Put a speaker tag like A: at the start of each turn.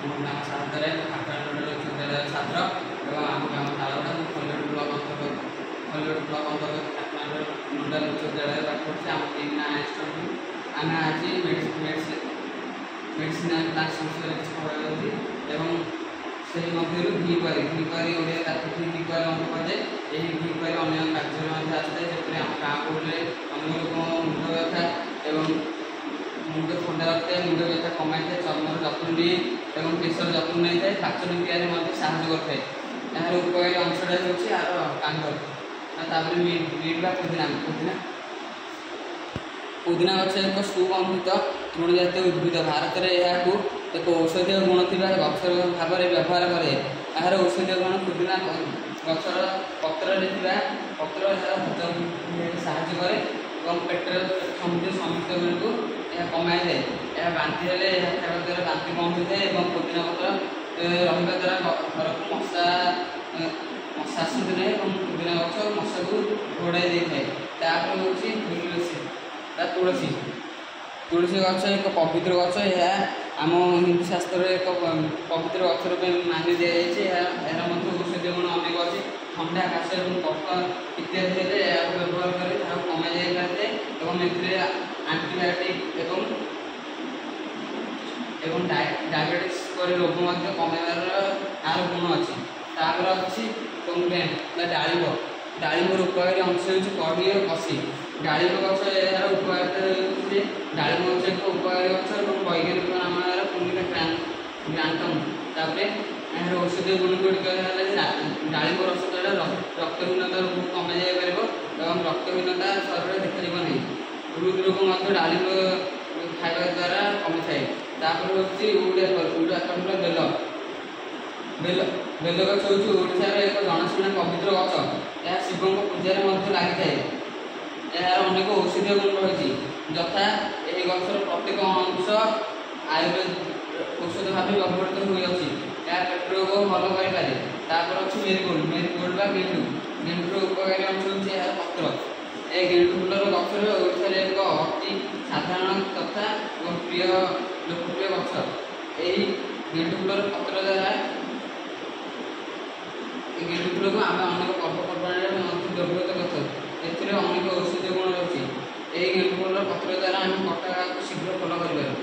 A: ମୋ ନାମ ସାହାଯ୍ୟରେ ଆକାଶମଣ୍ଡଳ ଉଚ୍ଚ ବିଦ୍ୟାଳୟର ଛାତ୍ର ଏବଂ ଆମ ଗ୍ରାମ ତାଳଗଡ଼ା ଖୋଲିଗଡ଼ ବ୍ଲକ କାଠମାଣ୍ଡଳ ଉଚ୍ଚ ବିଦ୍ୟାଳୟରେ ପାଠ ପଢ଼ୁଛି। ଆମ ଟିମ୍ ନାଁ ଆଇଷ୍ଟନ୍। ଆମେ ଆଜି ମେଡ଼ିସିନାଲ ପ୍ଲାଣ୍ଟସ୍ ବିଷୟରେ କିଛି ପଢ଼ାଯାଉଛି ଏବଂ ସେହି ମଧ୍ୟରୁ ଘିକୁଆଁରୀ ଓଡ଼ିଆ ତାକୁ ଘିକୁଆଁରୀ ମଧ୍ୟ କୁହାଯାଏ। ଏହି ଘିକୁଆଁରୀ ଅନେକ କାର୍ଯ୍ୟରେ ମଧ୍ୟ ଆସିଥାଏ, ଯେପରି ଆମ ଗାଁ ଗହଳିରେ ଅନେକ ଲୋକଙ୍କ ମୁଣ୍ଡ ବ୍ୟଥା ଏବଂ ମୁଣ୍ଡ ଥଣ୍ଡା ରଖିଥାଏ, ମୁଣ୍ଡ ବ୍ୟଥା କମାଇଥାଏ, ଚର୍ମର ଯତ୍ନ ନିଏ ଏବଂ କେଶର ଯତ୍ନ ନେଇଥାଏ, ପାଚନ କ୍ରିୟାରେ ମଧ୍ୟ ସାହାଯ୍ୟ କରିଥାଏ। ଏହାର ଉପକାରୀ ଅଂଶଟା ହେଉଛି ଏହାର କାଣ୍ଡ। ତାପରେ ମିଟ୍ ବା ପୁଦିନା ଗଛ ଏକ ସୁଗନ୍ଧିତ ତୃଣଜାତୀୟ ଉଦ୍ଭିଦ। ଭାରତରେ ଏହାକୁ ଏକ ଔଷଧୀୟ ଗୁଣ ଥିବା ଗଛ ଭାବରେ ବ୍ୟବହାର କରେ। ଏହାର ଔଷଧୀୟ ଗୁଣ ପୁଦିନା ଗଛର ପତ୍ରରେ ଥିବା ପତ୍ର ଏହାର ହଜମ ସାହାଯ୍ୟ କରେ ଏବଂ ପେଟର ସମସ୍ତ ଗୁଡ଼ିକୁ ଏହା କମାଇଥାଏ। ଏହା ବାନ୍ତି ହେଲେ ଏହା ଖାଇବା ଦ୍ୱାରା ବାନ୍ତି ବନ୍ଦ ହୋଇଥାଏ ଏବଂ ପୁଦିନା ପତ୍ର ରହିବା ଦ୍ୱାରା ଘରକୁ ମଶା ଆସନ୍ତି ନାହିଁ ଏବଂ ପୁଦିନା ଗଛ ମଶାକୁ ଘୋଡ଼ାଇ ଦେଇଥାଏ। ତାପରେ ହେଉଛି ତୁଳସୀ ଗଛ ଏକ ପବିତ୍ର ଗଛ। ଏହା ଆମ ହିନ୍ଦୁ ଶାସ୍ତ୍ରରେ ଏକ ପବିତ୍ର ଗଛ ରୂପେ ମାନି ଦିଆଯାଇଛି। ଏହାର ମଧ୍ୟ ଔଷଧୀୟ ଗୁଣ ଅନେକ ଅଛି। ଥଣ୍ଡା, କାଶ ଏବଂ କଫ ଇତ୍ୟାଦି ହେଲେ ଏହାକୁ ବ୍ୟବହାର କରି ତାହାକୁ କମାଇ ଯାଇପାରିଥାଏ ଏବଂ ଏଥିରେ ଆଣ୍ଟିବାୟୋଟିକ୍ ଏବଂ ଡାଇବେଟିସ୍ ପରି ରୋଗ ମଧ୍ୟ କମାଇବାର ଏହାର ଗୁଣ ଅଛି। ତାପରେ ଅଛି ଡାଳିମ୍ବର ଉପକାରୀ ଅଂଶ ହେଉଛି କଢ଼ି ଓ କଷି। ଡାଳିମ୍ବ ଗଛ ଏହାର ଉପକାରିତା ହେଉଛି ଯେ ଡାଳିମ୍ବ ଗଛ ଏକ ଉପକାରୀ ଗଛ ଏବଂ ବୈଜ୍ଞାନିକ ନାମ ଏହାର ପୁନିକା ଗ୍ରାଣ୍ଟମ୍। ତାପରେ ଏହାର ଔଷଧୀୟ ଗୁଣ ଗୁଡ଼ିକ ହେଲା ଯେ ଡାଳିମ୍ବ ରସ ଦ୍ୱାରା ରକ୍ତହୀନତା ରୋଗକୁ କମାଇ ଯାଇପାରିବ ଏବଂ ରକ୍ତହୀନତା ଶରୀରରେ ଦେଖାଯିବ ନାହିଁ। ହୃଦରୋଗ ମଧ୍ୟ ଡାଳିମ୍ବ ଖାଇବା ଦ୍ୱାରା କମିଥାଏ। ତାପରେ ହେଉଛି ବେଲ ଗଛ ହେଉଛି ଓଡ଼ିଶାର ଏକ ଜଣାଶୁଣା ପବିତ୍ର ଗଛ। ଏହା ଶିବଙ୍କ ପୂଜାରେ ମଧ୍ୟ ଲାଗିଥାଏ। ଏହାର ଅନେକ ଔଷଧୀୟ ଗୁଣ ରହିଛି, ଯଥା ଏହି ଗଛର ପ୍ରତ୍ୟେକ ଅଂଶ ଆୟୁର୍ବେଦ ଔଷଧ ଭାବେ ବ୍ୟବହୃତ ହୋଇଅଛି। ଏହା ପେଟ ରୋଗ ଭଲ କରିପାରେ। ତାପରେ ଅଛି ମେରିଗୋଲ୍ଡ ବା ଗେଣ୍ଡୁର ଉପକାରୀ ଅଂଶ ହେଉଛି ଏହାର ପତ୍ର। ଏ ଗେଣ୍ଡୁ ଫୁଲର ଗଛର ଓଡ଼ିଶାରେ ଏକ ଅତି ସାଧାରଣ ତଥା ଲୋକପ୍ରିୟ ଗଛ। ଏହି ଗେଣ୍ଡୁ ଫୁଲର ପତ୍ର ଦ୍ୱାରା ଗେଣ୍ଡୁ ଫୁଲକୁ ଆମେ ଅନେକ ପର୍ବପର୍ବାଣିରେ ମଧ୍ୟ ବ୍ୟବହୃତ କରିଥାଉ। ଏଥିରେ ଅନେକ ଔଷଧୀୟ ଗୁଣ ରହିଛି। ଏହି ଗେଣ୍ଡୁ ଫୁଲର ପତ୍ର ଦ୍ୱାରା ଆମେ କଟା ଘାକୁ ଶୀଘ୍ର ଭଲ କରିପାରୁ।